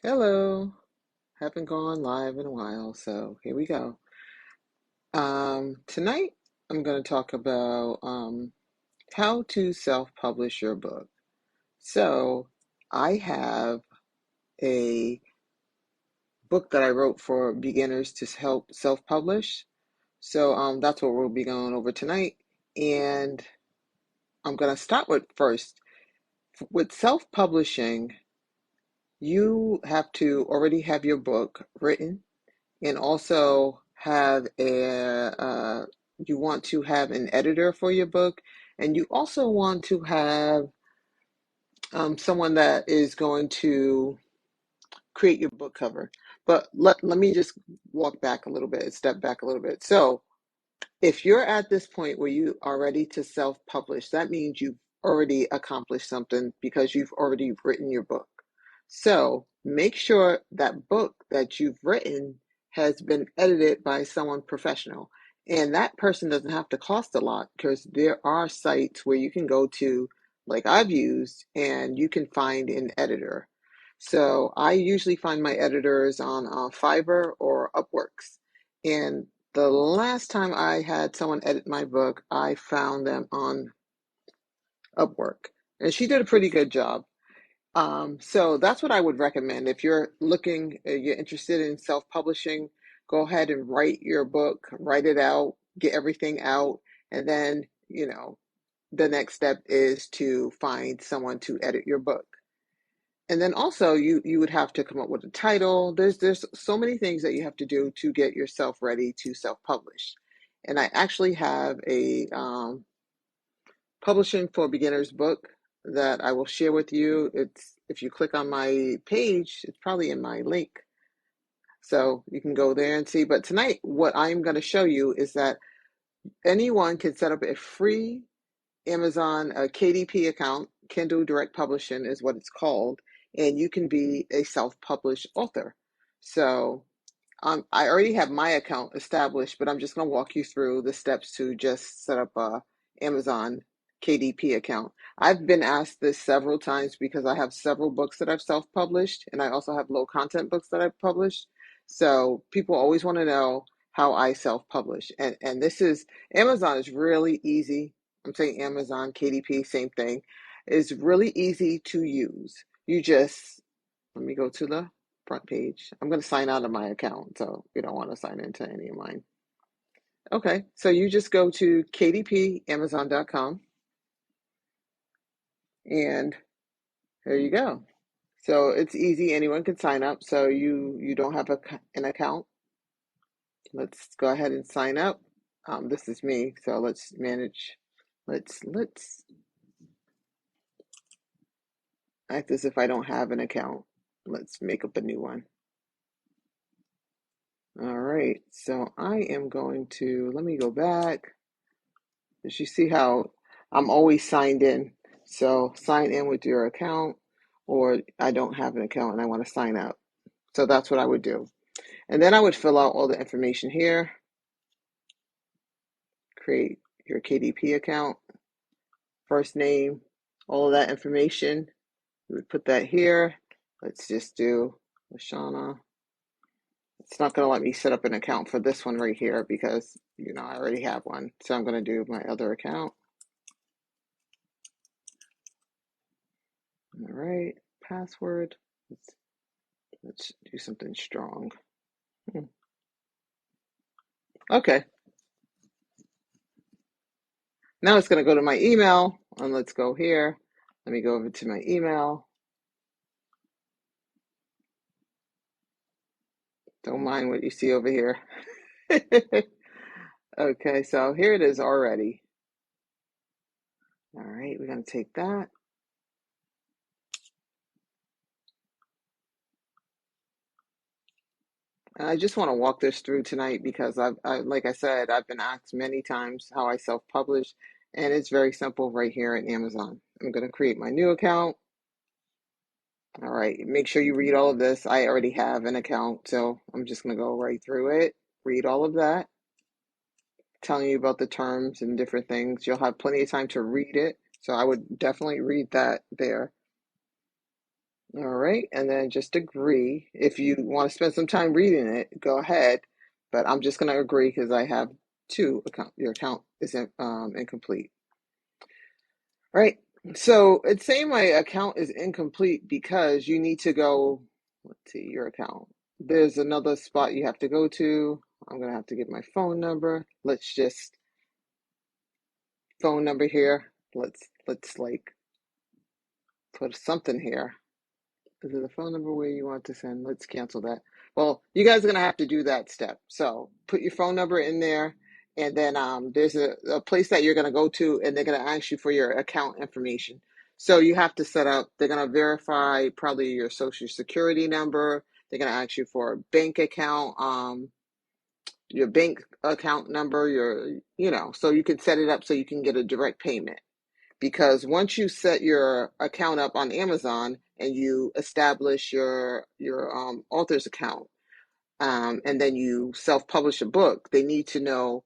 Hello. Haven't gone live in a while, so here we go. Tonight I'm going to talk about how to self-publish your book. So I have a book that I wrote for beginners to help self-publish. So that's what we'll be going over tonight. And I'm going to start with first. With self-publishing, you have to already have your book written and also have you want to have an editor for your book, and you also want to have someone that is going to create your book cover. But let me just walk back a little bit, step back a little bit. So if you're at this point where you are ready to self-publish, that means you've already accomplished something because you've already written your book. So make sure that book that you've written has been edited by someone professional. And that person doesn't have to cost a lot because there are sites where you can go to, like I've used, and you can find an editor. So I usually find my editors on Fiverr or Upworks. And the last time I had someone edit my book, I found them on Upwork, and she did a pretty good job. So that's what I would recommend. If you're interested in self-publishing, go ahead and write your book, write it out, get everything out, and then, the next step is to find someone to edit your book. And then also you would have to come up with a title. There's so many things that you have to do to get yourself ready to self-publish. And I actually have a publishing for beginners book that I will share with you. It's if you click on my page, it's probably in my link. So you can go there and see. But tonight, what I'm going to show you is that anyone can set up a free Amazon KDP account. Kindle Direct Publishing is what it's called, and you can be a self-published author. So I already have my account established, but I'm just going to walk you through the steps to just set up a Amazon KDP account. I've been asked this several times because I have several books that I've self-published, and I also have low content books that I've published. So people always want to know how I self-publish. And this is Amazon is really easy. I'm saying Amazon, KDP, same thing. It's really easy to use. You just let me go to the front page. I'm going to sign out of my account, so you don't want to sign into any of mine. Okay, so you just go to kdpamazon.com, and there you go. So it's easy. Anyone can sign up. So you don't have an account. Let's go ahead and sign up. This is me. So let's manage. Let's act as if I don't have an account. Let's make up a new one. All right. So I am going to let me go back. As you see how I'm always signed in. So sign in with your account, or I don't have an account and I want to sign up. So that's what I would do. And then I would fill out all the information here, create your KDP account, first name, all of that information. We would put that here. Let's just do Lashana. It's not going to let me set up an account for this one right here because, I already have one. So I'm going to do my other account. All right, password. Let's do something strong. Okay, now it's going to go to my email, and let's go here. Let me go over to my email. Don't mind what you see over here. Okay, so here it is already. All right, we're going to take that. And I just want to walk this through tonight because like I said, I've been asked many times how I self-publish, and it's very simple right here at Amazon. I'm going to create my new account. All right, make sure you read all of this. I already have an account, so I'm just going to go right through it, read all of that, telling you about the terms and different things. You'll have plenty of time to read it, so I would definitely read that there. All right, and then just agree. If you want to spend some time reading it, go ahead. But I'm just going to agree because I have two account. Your account is incomplete. All right. So it's saying my account is incomplete because you need to go. Let's see your account. There's another spot you have to go to. I'm going to have to give my phone number. Let's just phone number here. Let's like put something here. Is it a phone number where you want to send? Let's cancel that. Well, you guys are going to have to do that step. So put your phone number in there, and then there's a place that you're going to go to, and they're going to ask you for your account information. So you have to set up, they're going to verify probably your social security number. They're going to ask you for a bank account, your bank account number, so you can set it up so you can get a direct payment. Because once you set your account up on Amazon and you establish your author's account, and then you self-publish a book, they need to know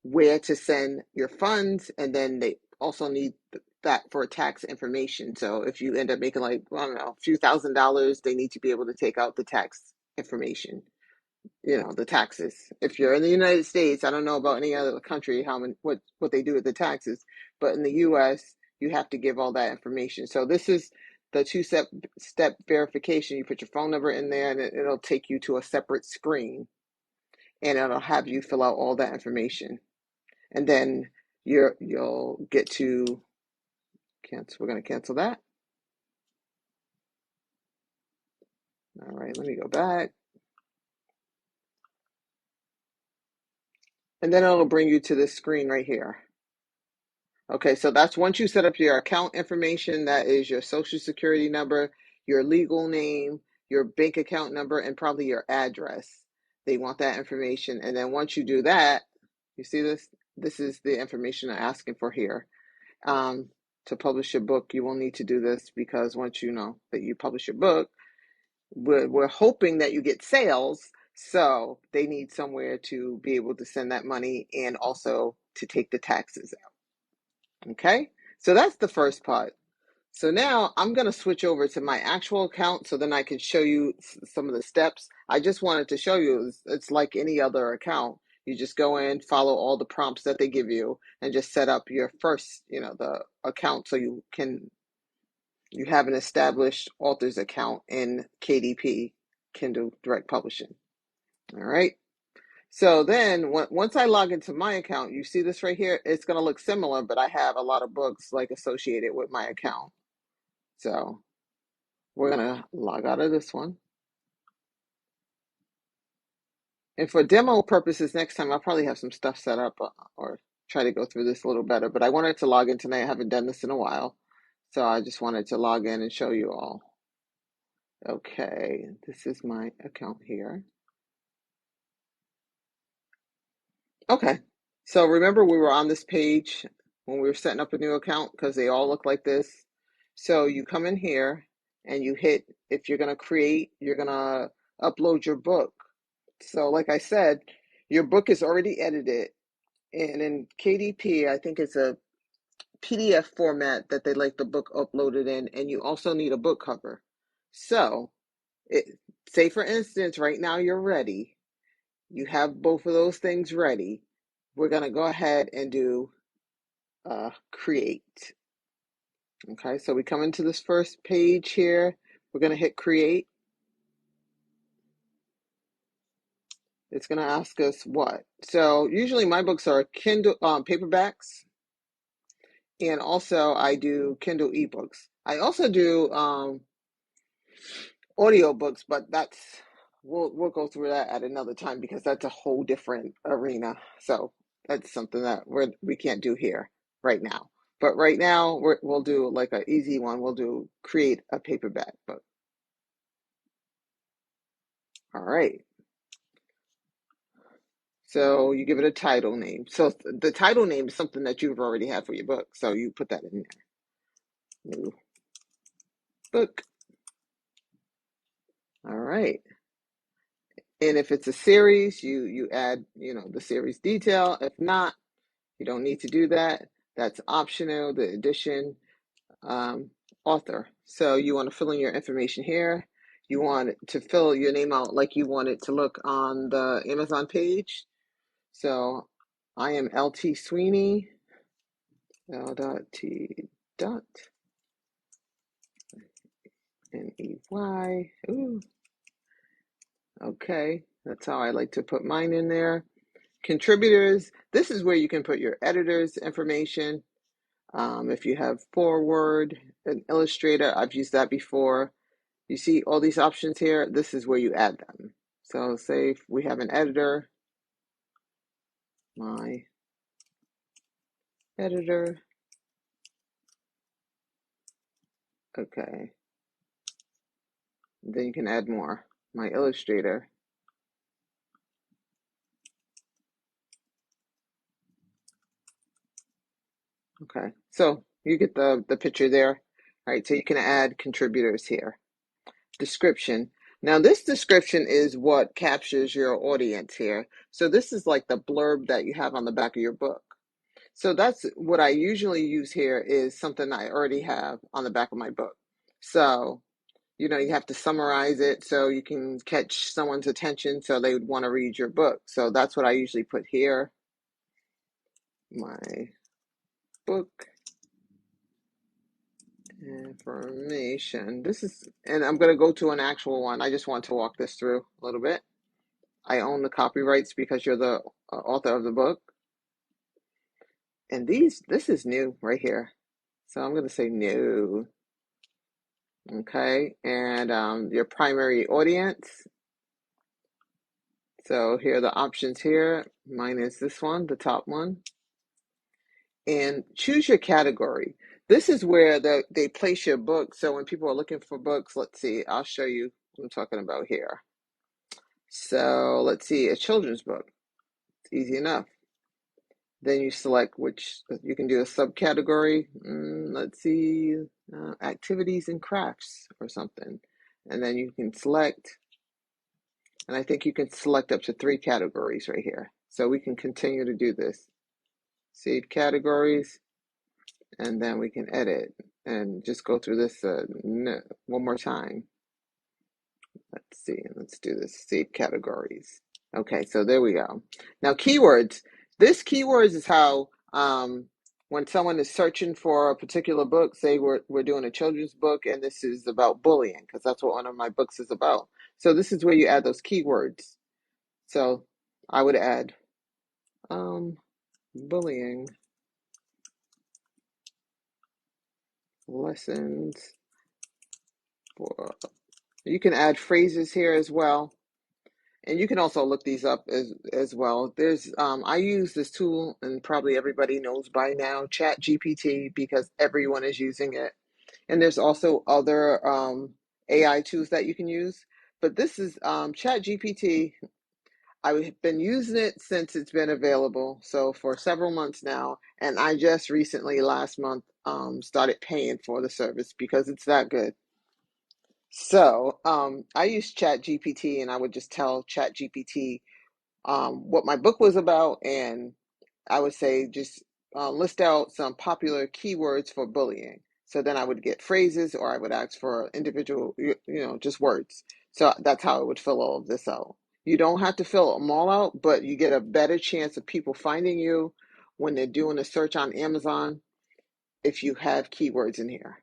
where to send your funds, and then they also need that for tax information. So if you end up making like, I don't know, a few $1,000s, they need to be able to take out the tax information, the taxes. If you're in the United States, I don't know about any other country how many what they do with the taxes, but in the US, you have to give all that information. So this is the two-step verification. You put your phone number in there, and it'll take you to a separate screen, and it'll have you fill out all that information. And then you'll get to cancel. We're going to cancel that. All right, let me go back. And then it'll bring you to this screen right here. Okay, so that's once you set up your account information, that is your social security number, your legal name, your bank account number, and probably your address. They want that information. And then once you do that, you see this? This is the information I'm asking for here. Um, to publish your book, you will need to do this because once you know that you publish your book, we're hoping that you get sales. So they need somewhere to be able to send that money and also to take the taxes out. Okay, so that's the first part. So now I'm going to switch over to my actual account so then I can show you some of the steps. I just wanted to show you it's like any other account. You just go in, follow all the prompts that they give you, and just set up your first, the account so you have an established author's account in KDP, Kindle Direct Publishing. All right. So then once I log into my account, you see this right here. It's going to look similar, but I have a lot of books like associated with my account. So we're going to log out of this one. And for demo purposes, next time I'll probably have some stuff set up or try to go through this a little better. But I wanted to log in tonight. I haven't done this in a while. So I just wanted to log in and show you all. Okay, this is my account here. Okay, so remember we were on this page when we were setting up a new account because they all look like this. So you come in here and you hit, if you're going to create, you're going to upload your book. So like I said, your book is already edited, and in KDP, I think it's a PDF format that they like the book uploaded in, and you also need a book cover. So say for instance, right now you're ready. You have both of those things ready. We're going to go ahead and do create. Okay, so we come into this first page here. We're going to hit create. It's going to ask us what. So usually my books are Kindle paperbacks, and also I do Kindle ebooks. I also do audiobooks, but we'll go through that at another time because that's a whole different arena. So that's something that we can't do here right now. But right now we'll do like an easy one. We'll do create a paperback book. All right. So you give it a title name. So the title name is something that you've already had for your book. So you put that in there. New book. All right. And if it's a series, you add, the series detail. If not, you don't need to do that. That's optional, the edition. author. So you want to fill in your information here. You want to fill your name out like you want it to look on the Amazon page. So I am LT Sweeney, L.T. N-E-Y. Ooh, okay. That's how I like to put mine in there. Contributors, this is where you can put your editor's information. If you have forward, an illustrator, I've used that before. You see all these options here? This is where you add them. So say if we have an editor, my editor, okay. Then you can add more. My illustrator. Okay, so you get the picture there. All right, so you can add contributors here. Description. Now this description is what captures your audience here. So this is like the blurb that you have on the back of your book. So that's what I usually use here is something I already have on the back of my book. So, you know, you have to summarize it so you can catch someone's attention so they would want to read your book. So that's what I usually put here. My book information. This is, and I'm going to go to an actual one. I just want to walk this through a little bit. I own the copyrights because you're the author of the book. And this is new right here. So I'm going to say new. Okay, and your primary audience. So here are the options here. Mine is this one, the top one. And choose your category. This is where they place your book. So when people are looking for books, let's see, I'll show you what I'm talking about here. So let's see, a children's book. It's easy enough. Then you select which, you can do a subcategory. Let's see, activities and crafts or something. And then you can select, and I think you can select up to 3 categories right here. So we can continue to do this. Save categories, and then we can edit and just go through this one more time. Let's see, let's do this, save categories. Okay, so there we go. Now keywords. This keywords is how when someone is searching for a particular book, say we're doing a children's book and this is about bullying, because that's what one of my books is about. So this is where you add those keywords. So I would add bullying lessons for, you can add phrases here as well. And you can also look these up as well. There's I use this tool, and probably everybody knows by now, Chat GPT, because everyone is using it. And there's also other AI tools that you can use. But this is Chat GPT. I've been using it since it's been available, so for several months now. And I just recently, last month, started paying for the service because it's that good. So I use Chat GPT, and I would just tell Chat GPT what my book was about, and I would say just list out some popular keywords for bullying. So then I would get phrases, or I would ask for individual, just words. So that's how I would fill all of this out. You don't have to fill them all out, but you get a better chance of people finding you when they're doing a search on Amazon if you have keywords in here.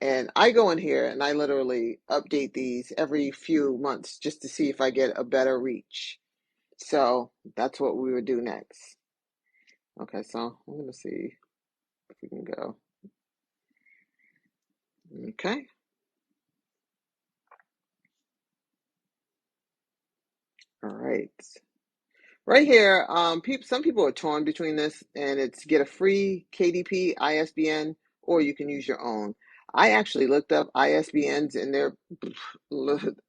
And I go in here and I literally update these every few months just to see if I get a better reach. So that's what we would do next. Okay, so I'm going to see if we can go. Okay. All right. Right here, some people are torn between this, and it's get a free KDP ISBN, or you can use your own. I actually looked up ISBNs, and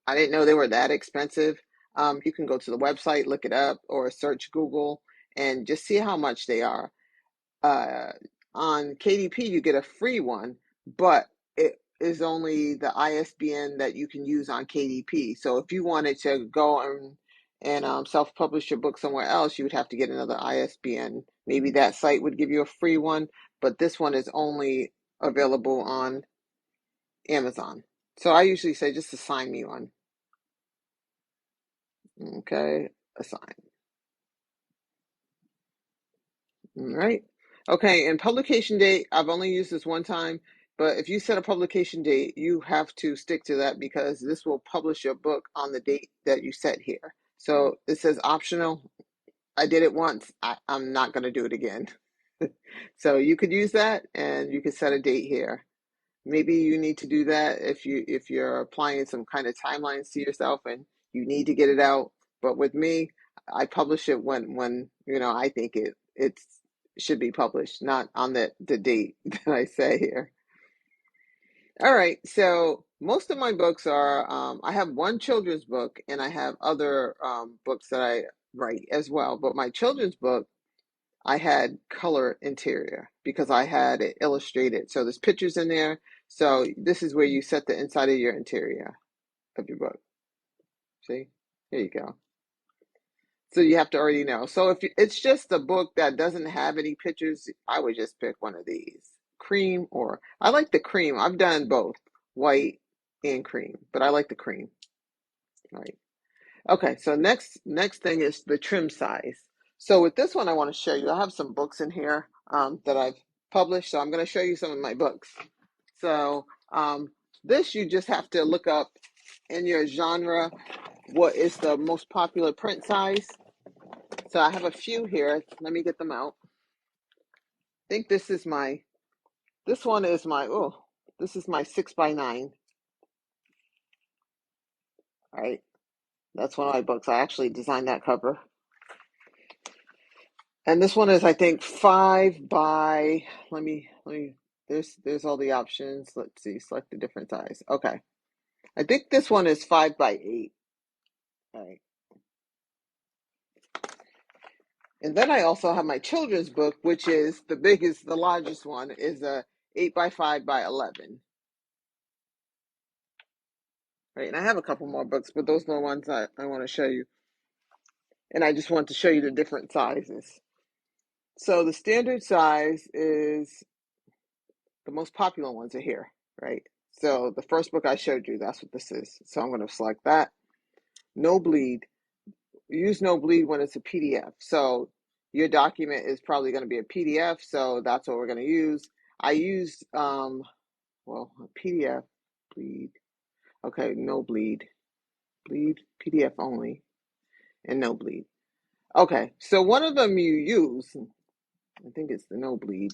I didn't know they were that expensive. You can go to the website, look it up, or search Google, and just see how much they are. uh, on KDP, you get a free one, but it is only the ISBN that you can use on KDP. So if you wanted to go and self-publish your book somewhere else, you would have to get another ISBN. Maybe that site would give you a free one, but this one is only available on Amazon. So I usually say just assign me one. Okay, assign. All right. Okay, and publication date, I've only used this one time, but if you set a publication date, you have to stick to that because this will publish your book on the date that you set here. So it says optional. I did it once. I'm not going to do it again. So you could use that and you could set a date here. Maybe you need to do that if you're applying some kind of timelines to yourself and you need to get it out. But with me, I publish it when I think it should be published, not on the date that I say here. All right, so most of my books are I have one children's book and I have other books that I write as well. But my children's book, I had color interior because I had it illustrated. So there's pictures in there. So this is where you set the inside of your interior of your book. See? There you go. So you have to already know. So if it's just a book that doesn't have any pictures, I would just pick one of these. Cream or I like the cream. I've done both, white and cream, but I like the cream. All right. Okay, so next thing is the trim size. So with this one, I want to show you. I have some books in here that I've published, so I'm going to show you some of my books. So this you just have to look up in your genre what is the most popular print size. So I have a few here. Let me get them out. I think this one is this is my 6x9. All right, that's one of my books. I actually designed that cover. And this one is, I think, 5 by, there's all the options. Let's see, select a different size. Okay. I think this one is 5 by 8. All right. And then I also have my children's book, which is the largest one, is a 8 by 5 by 11. Right. And I have a couple more books, but those are the ones I want to show you. And I just want to show you the different sizes. So the standard size is the most popular ones are here, right? So the first book I showed you, that's what this is. So I'm going to select that. No bleed. Use no bleed when it's a PDF. So your document is probably going to be a PDF. So that's what we're going to use. I used, a PDF, bleed. Okay, no bleed. Bleed, PDF only, and no bleed. Okay, so one of them you use, I think it's the no bleed,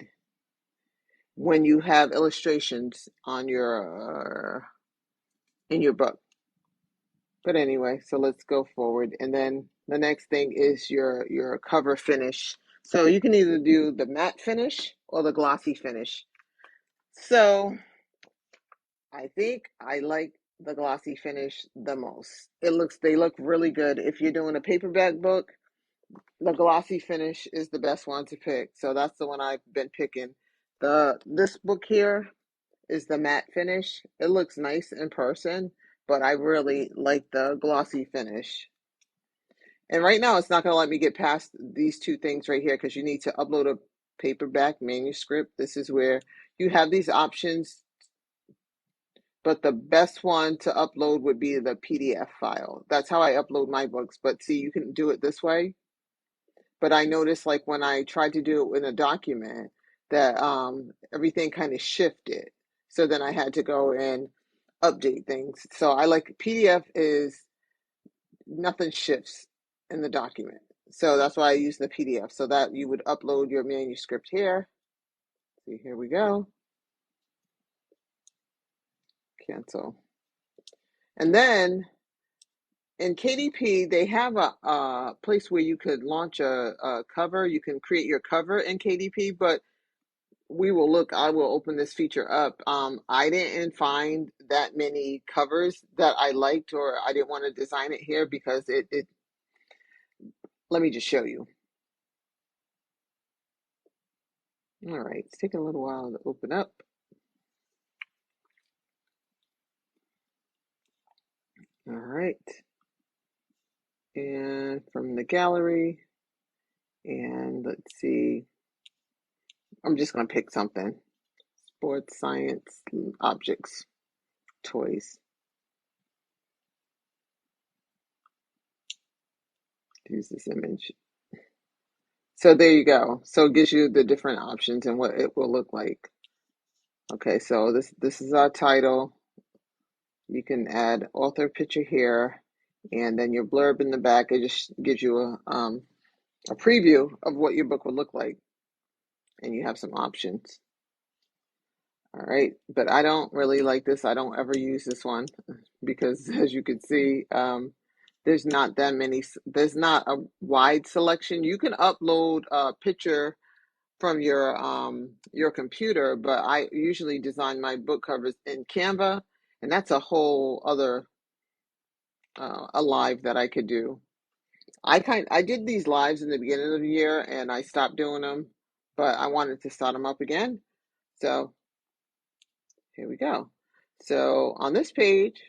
when you have illustrations on in your book. But anyway, so let's go forward. And then the next thing is your cover finish. So you can either do the matte finish or the glossy finish. So I think I like the glossy finish the most. They look really good. If you're doing a paperback book, the glossy finish is the best one to pick. So that's the one I've been picking. This book here is the matte finish. It looks nice in person, but I really like the glossy finish. And right now, it's not going to let me get past these two things right here because you need to upload a paperback manuscript. This is where you have these options, but the best one to upload would be the PDF file. That's how I upload my books. But see, you can do it this way. But I noticed like when I tried to do it in a document that everything kind of shifted. So then I had to go and update things. So I like PDF is nothing shifts in the document. So that's why I use the PDF so that you would upload your manuscript here. See, here we go. Cancel. And then in KDP, they have a place where you could launch a cover. You can create your cover in KDP, but I will open this feature up. I didn't find that many covers that I liked, or I didn't want to design it here because let me just show you. All right, it's taking a little while to open up. All right. And from the gallery, and let's see, I'm just going to pick something. Sports, science, objects. toys. Use this image. So there you go. So it gives you the different options and what it will look like. Okay, so this is our title. You can add author picture here, and then your blurb in the back. It just gives you a preview of what your book would look like, and you have some options. All right, but I don't really like this. I don't ever use this one because, as you can see, there's not that many. There's not a wide selection. You can upload a picture from your computer, but I usually design my book covers in Canva, and that's a whole other a live that I could do. I did these lives in the beginning of the year and I stopped doing them, but I wanted to start them up again. So here we go. So on this page,